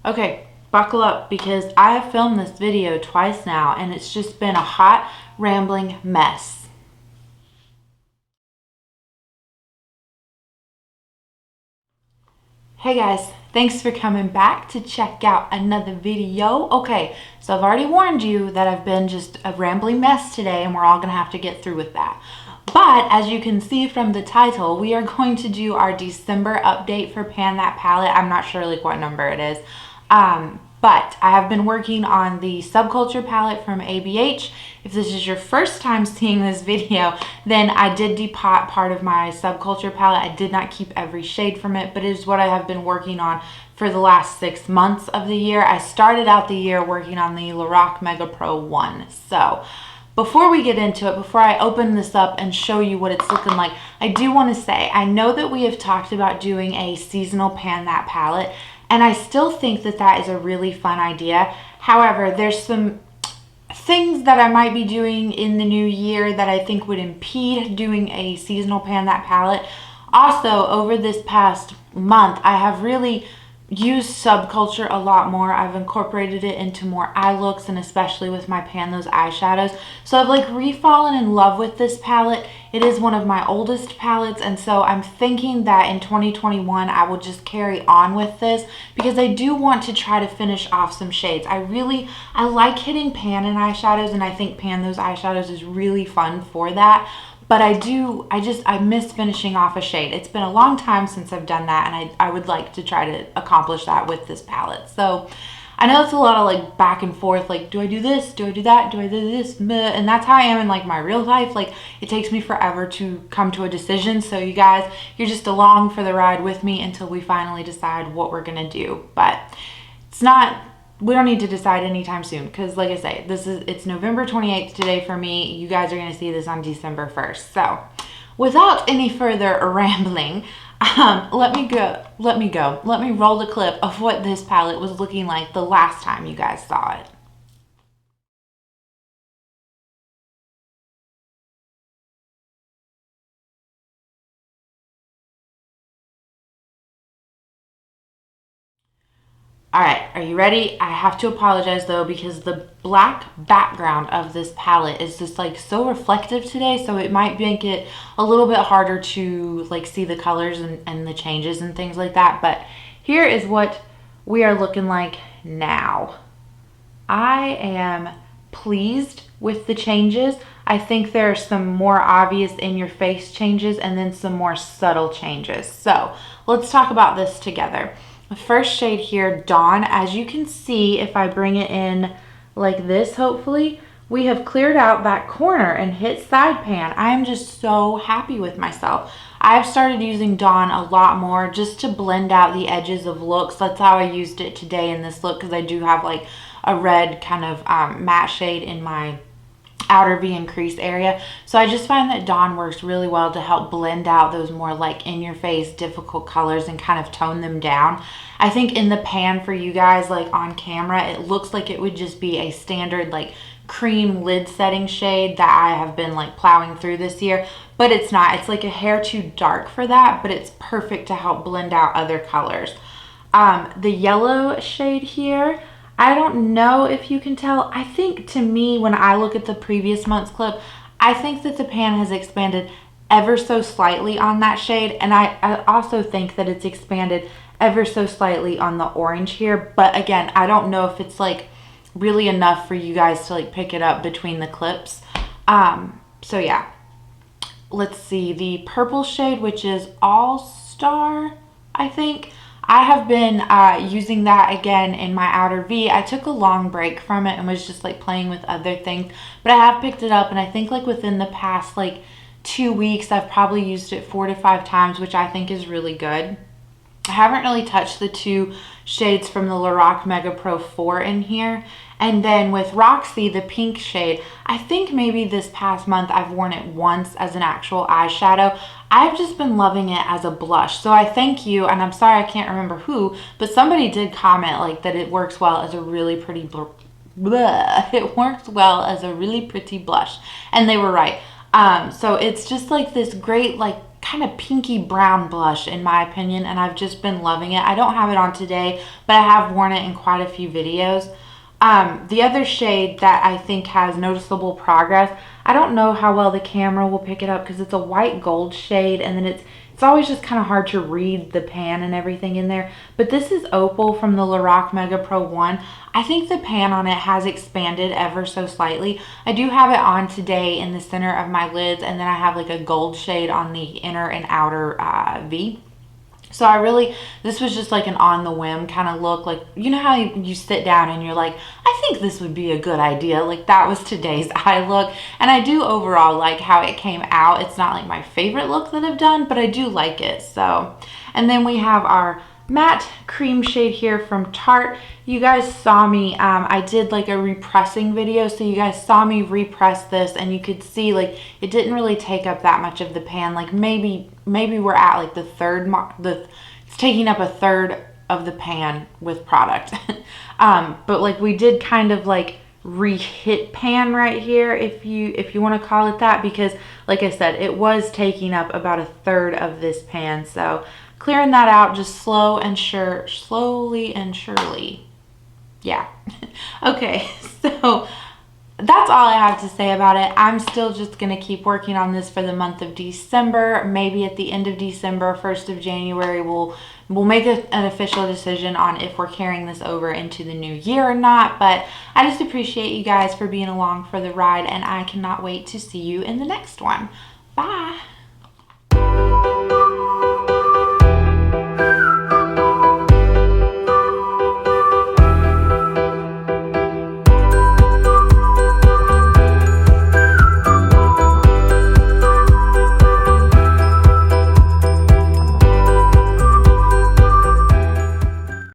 Okay, buckle up because I have filmed this video twice now and it's just been a hot, rambling mess. Hey guys, thanks for coming back to check out another video. Okay, so I've already warned you that I've been just a rambling mess today and we're all gonna have to get through with that. But as you can see from the title, we are going to do our December update for Pan That Palette. I'm not sure like what number it is. But I have been working on the Subculture palette from ABH. If this is your first time seeing this video, then I did depot part of my Subculture palette. I did not keep every shade from it, but it is what I have been working on for the last 6 months of the year. I started out the year working on the Lorac Mega Pro 1. So before we get into it, before I open this up and show you what it's looking like, I do want to say, I know that we have talked about doing a seasonal Pan That palette, and I still think that that is a really fun idea. However, there's some things that I might be doing in the new year that I think would impede doing a seasonal Pan That palette. Also, over this past month, I have really used Subculture a lot more. I've incorporated it into more eye looks, and especially with my Pan Those eyeshadows. So I've like re-fallen in love with this palette. It is one of my oldest palettes, and so I'm thinking that in 2021 I will just carry on with this because I do want to try to finish off some shades. I like hitting pan in eyeshadows, and I think Pan Those eyeshadows is really fun for that. But I miss finishing off a shade. It's been a long time since I've done that, and I would like to try to accomplish that with this palette. So I know it's a lot of like back and forth, like do I do this, do I do that, do I do this, and that's how I am in like my real life. Like it takes me forever to come to a decision. So you guys, you're just along for the ride with me until we finally decide what we're gonna do. But we don't need to decide anytime soon because like I say, it's November 28th today for me. You guys are going to see this on December 1st. So without any further rambling, let me roll the clip of what this palette was looking like the last time you guys saw it. All right, are you ready? I have to apologize though because the black background of this palette is just like so reflective today, so it might make it a little bit harder to like see the colors and the changes and things like that. But here is what we are looking like now. I am pleased with the changes. I think there are some more obvious in your face changes and then some more subtle changes. So let's talk about this together. The first shade here, Dawn, as you can see, if I bring it in like this, hopefully, we have cleared out that corner and hit side pan. I am just so happy with myself. I've started using Dawn a lot more just to blend out the edges of looks. That's how I used it today in this look because I do have like a red kind of matte shade in my outer V and crease area. So I just find that Dawn works really well to help blend out those more like in your face difficult colors and kind of tone them down. I think in the pan for you guys, like on camera, it looks like it would just be a standard like cream lid setting shade that I have been like plowing through this year, but it's not. It's like a hair too dark for that, but it's perfect to help blend out other colors. The yellow shade here, I don't know if you can tell. I think to me, when I look at the previous month's clip, I think that the pan has expanded ever so slightly on that shade. And I also think that it's expanded ever so slightly on the orange here. But again, I don't know if it's like really enough for you guys to like pick it up between the clips. So yeah, let's see the purple shade, which is All Star, I think. I have been using that again in my outer V. I took a long break from it and was just like playing with other things, but I have picked it up, and I think like within the past like 2 weeks I've probably used it 4 to 5 times, which I think is really good. I haven't really touched the 2 shades from the Lorac Mega Pro 4 in here. And then with Roxy, the pink shade, I think maybe this past month I've worn it once as an actual eyeshadow. I've just been loving it as a blush. So I thank you, and I'm sorry I can't remember who, but somebody did comment like that it works well as a really pretty it works well as a really pretty blush. And they were right. So it's just like this great like kind of pinky brown blush in my opinion, and I've just been loving it. I don't have it on today, but I have worn it in quite a few videos. The other shade that I think has noticeable progress, I don't know how well the camera will pick it up because it's a white gold shade, and then it's always just kind of hard to read the pan and everything in there. But this is Opal from the Lorac Mega Pro 1. I think the pan on it has expanded ever so slightly. I do have it on today in the center of my lids, and then I have like a gold shade on the inner and outer V. So this was just like an on the whim kind of look. Like, you know how you sit down and you're like, I think this would be a good idea. Like, that was today's eye look. And I do overall like how it came out. It's not like my favorite look that I've done, but I do like it. So, and then we have our matte cream shade here from Tarte. You guys saw me, I did like a repressing video, so you guys saw me repress this, and you could see like it didn't really take up that much of the pan. Like maybe we're at like the third it's taking up a third of the pan with product. But like we did kind of like re-hit pan right here, if you want to call it that, because like I said, it was taking up about a third of this pan. So clearing that out just slowly and surely. Yeah. Okay, so that's all I have to say about it. I'm still just going to keep working on this for the month of December. Maybe at the end of December, 1st of January, we'll make an official decision on if we're carrying this over into the new year or not. But I just appreciate you guys for being along for the ride, and I cannot wait to see you in the next one. Bye.